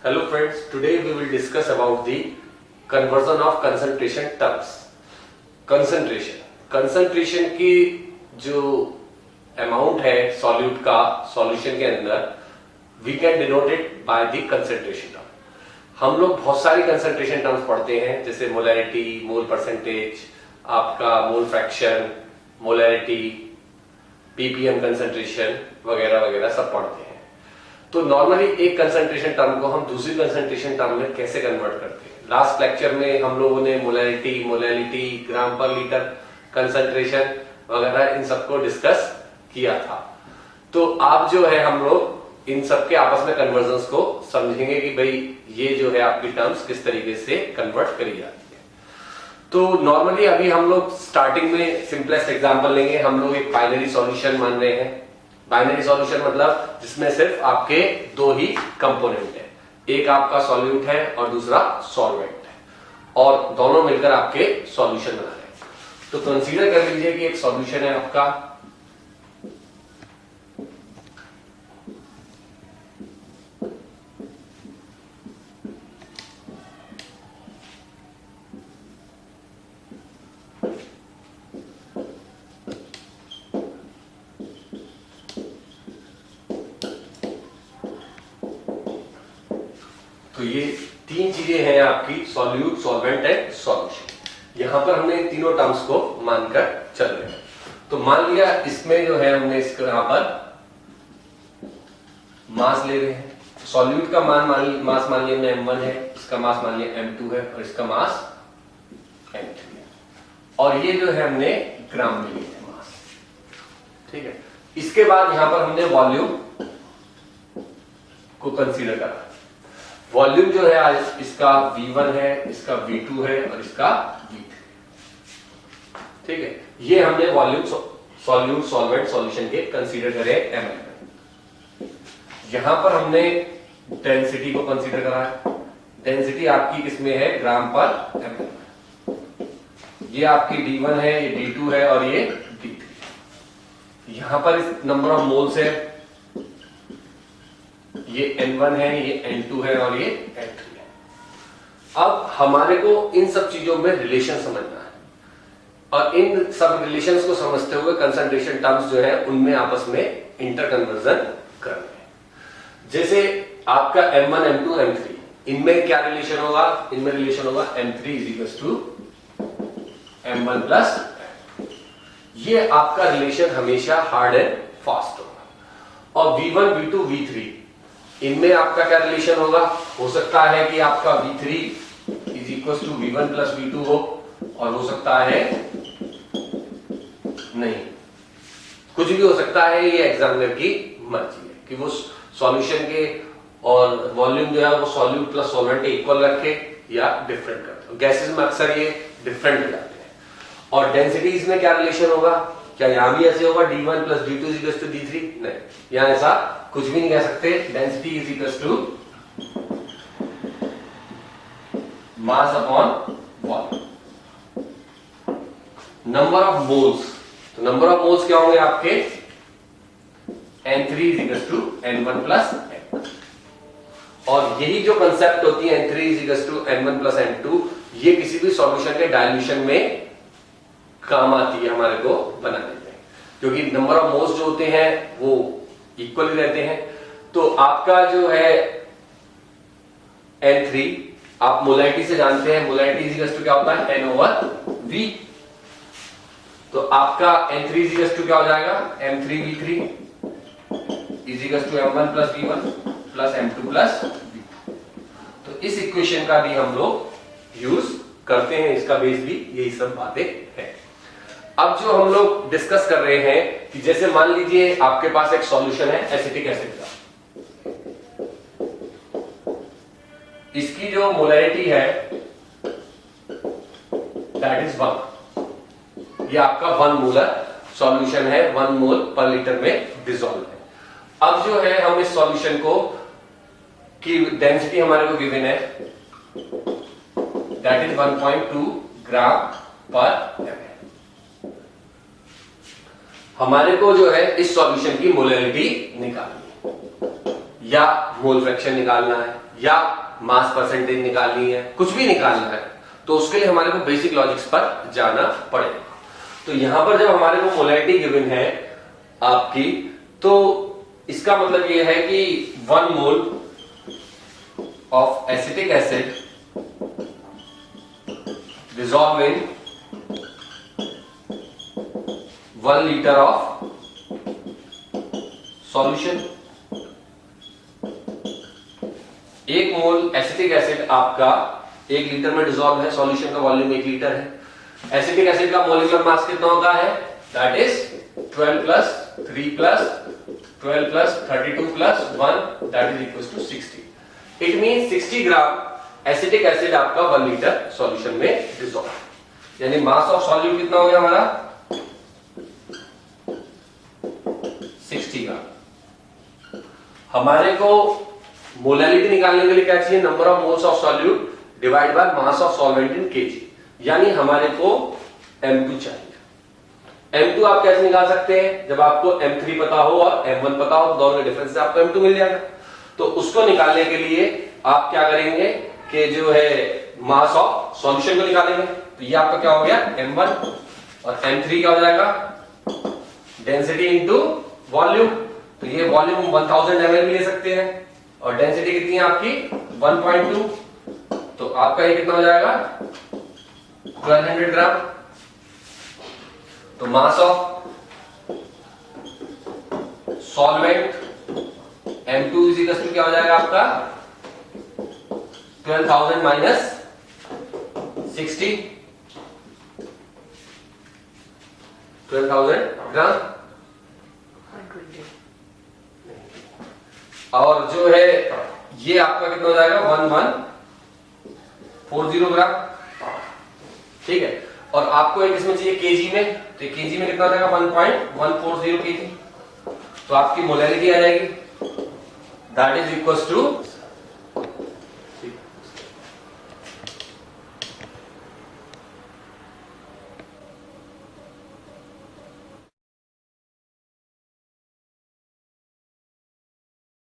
Hello friends, today we will discuss about the conversion of concentration terms. Concentration की जो amount है solute का solution के अंदर we can denote it by the concentration term. हम लोग बहुत सारी कंसंट्रेशन टर्म्स पढ़ते हैं जैसे मोलैरिटी, मोल परसेंटेज, आपका mole fraction, molarity, ppm concentration वगैरह वगैरह सब पढ़ते हैं। तो नॉर्मली एक कंसंट्रेशन टर्म को हम दूसरी कंसंट्रेशन टर्म में कैसे कन्वर्ट करते हैं। लास्ट लेक्चर में हम लोगों ने मोलैरिटी, ग्राम पर लीटर कंसंट्रेशन वगैरह इन सबको डिस्कस किया था। तो आप जो है हम लोग इन सबके आपस में कन्वर्जन्स को समझेंगे कि भाई ये जो है आपकी टर्म्स किस तरीके से कन्वर्ट करी जाती है। तो नॉर्मली अभी हम लोग स्टार्टिंग में सिंपलेस्ट एग्जांपल लेंगे। हम लोग एक बाइनरी सॉल्यूशन मान रहे हैं। बाइनरी सॉल्यूशन मतलब जिसमें सिर्फ आपके दो ही कंपोनेंट है, एक आपका सॉल्यूट है और दूसरा सॉल्वेंट है और दोनों मिलकर आपके सॉल्यूशन बना रहे हैं। तो कंसीडर कर लीजिए कि एक सॉल्यूशन है आपका तो ये तीन चीजें हैं आपकी सॉल्यूट, सॉल्वेंट एंड सॉल्यूशन। यहां पर हमने इन तीनों टर्म्स को मानकर चल रहे हैं। तो मान लिया इसमें जो है हमने इसको यहां पर मास ले रहे हैं। सॉल्यूट का मास मान लिया m1 है, इसका मास मान लिया m2 है और इसका मास m3 है। और ये जो है हमने ग्राम में लिए थे मास। ठीक है। इसके बाद यहां पर हमने वॉल्यूम को कंसीडर करा। वॉल्यूम जो है आज इसका V1 है, इसका V2 है और इसका V3। ठीक है। ये हमने वॉल्यूम, सॉल्यूट, सॉल्वेंट, सॉल्यूशन के कंसीडर करे ml। यहां पर हमने डेंसिटी को कंसीडर करा है। डेंसिटी आपकी किसमें है, ग्राम पर ml। ये आपकी D1 है, ये D2 है और ये D3। यहां पर इस नंबर ऑफ मोल्स है, ये N1 है, ये N2 है और ये N3 है। अब हमारे को इन सब चीजों में रिलेशन समझना है और इन सब रिलेशंस को समझते हुए कंसंट्रेशन टर्म्स जो है उनमें आपस में इंटरकन्वर्जन करना है। जैसे आपका M1, M2, M3, इनमें क्या रिलेशन होगा, इनमें रिलेशन होगा M3 is to M1 plus. ये आपका रिलेशन हमेशा हार्ड एंड फास्ट होगा। और V1, V2, V3 इनमें आपका क्या रिलेशन होगा, हो सकता है कि आपका V3 is equal to V1 plus V2 हो और हो सकता है नहीं, कुछ भी हो सकता है। ये एग्जामिनर की मर्जी है कि वो सॉल्यूशन के और वॉल्यूम जो है वो सॉल्यूट प्लस सॉल्वेंट के इक्वल रखे या डिफरेंट करते। गैसेस में अक्सर ये डिफरेंट हो जाते हैं। और डेंसिटीज में क्या रिलेशन होगा, क्या यहां भी ऐसे होगा D1 plus D2 is equal to D3? नहीं, यहां ऐसा कुछ भी नहीं कह सकते। Density is equal to mass upon volume. Number of moles, तो नंबर ऑफ मोल्स क्या होंगे आपके, N3 is equal to N1 plus N2। और यही जो कंसेप्ट होती है N3 is equal to N1 plus N2, ये किसी भी सॉल्यूशन के डाइल्यूशन में काम आती है हमारे को बनाने में, क्योंकि नंबर ऑफ मोल्स जो होते हैं वो इक्वल ही रहते हैं। तो आपका जो है N3 आप मोलैरिटी से जानते हैं, मोलैरिटी इज इक्वल टू क्या होता है, N ओवर V। तो आपका N3 इज इक्वल टू क्या हो जाएगा, M3V3 is equal to M1 plus V1 plus M2 plus V2। तो इस इक्वेशन का भी हम लोग यूज करते हैं, इसका बेस भी यही सब बातें हैं। अब जो हम लोग डिस्कस कर रहे हैं कि जैसे मान लीजिए आपके पास एक सॉल्यूशन है एसिटिक एसिड का, इसकी जो मोलैरिटी है दैट इज 1। ये आपका 1 मोलर सॉल्यूशन है, 1 मोल पर लीटर में डिसॉल्व है। अब जो है हम इस सॉल्यूशन को की डेंसिटी हमारे को गिवन है दैट इज 1.2 ग्राम पर ml। हमारे को जो है इस सॉल्यूशन की मोलैरिटी निकालनी है या मोल फ्रैक्शन निकालना है या मास परसेंटेज निकालनी है, कुछ भी निकालना है, तो उसके लिए हमारे को बेसिक लॉजिक्स पर जाना पड़ेगा। तो यहां पर जब हमारे को मोलैरिटी गिवन है आपकी, तो इसका मतलब ये है कि 1 mole of acetic acid dissolve in 1 liter of solution। 1 mole acetic acid आपका 1 लीटर में डिसॉल्व है, सॉल्यूशन का वॉल्यूम 1 लीटर है। एसिटिक एसिड का मोलिकुलर मास कितना होता है? That is 12 plus 3 plus 12 plus 32 plus 1 that is equal to 60। It mean 60 gram acetic acid आपका 1 लीटर सॉल्यूशन में डिसॉल्व, यानी मास ऑफ सॉल्यूट कितना हो गया हमारा? 60 ग्राम। हमारे को मोलैरिटी निकालने के लिए क्या चाहिए? Number of moles of solute divide by mass of solvent in KG, यानी हमारे को M2 चाहिए। M2 आप कैसे निकाल सकते हैं? जब आपको M3 पता हो और M1 पता हो, तो दोनों के डिफरेंस से आपको M2 मिल जाएगा। तो उसको निकालने के लिए आप क्या करेंगे कि जो है मास ऑफ सॉल्यूशन को निकालेंगे। तो ये आपका क्या हो गया? M1 और M3 क्या हो जाएगा? Density into volume. तो ये वॉल्यूम 1000 ml भी ले सकते हैं और डेंसिटी कितनी है आपकी? 1.2। तो आपका ये कितना हो जाएगा? 1200 ग्राम। तो mass of solvent M2 is equal to क्या हो जाएगा आपका? 12,000 माइनस 60, 12,000 ग्राम। और जो है ये आपका कितना हो जाएगा? 1140 ग्राम। ठीक है, और आपको एक इसमें चाहिए केजी में, तो केजी में कितना हो जाएगा? 1.140 केजी। तो आपकी मोलैरिटी आ जाएगी दैट इज इक्वल टू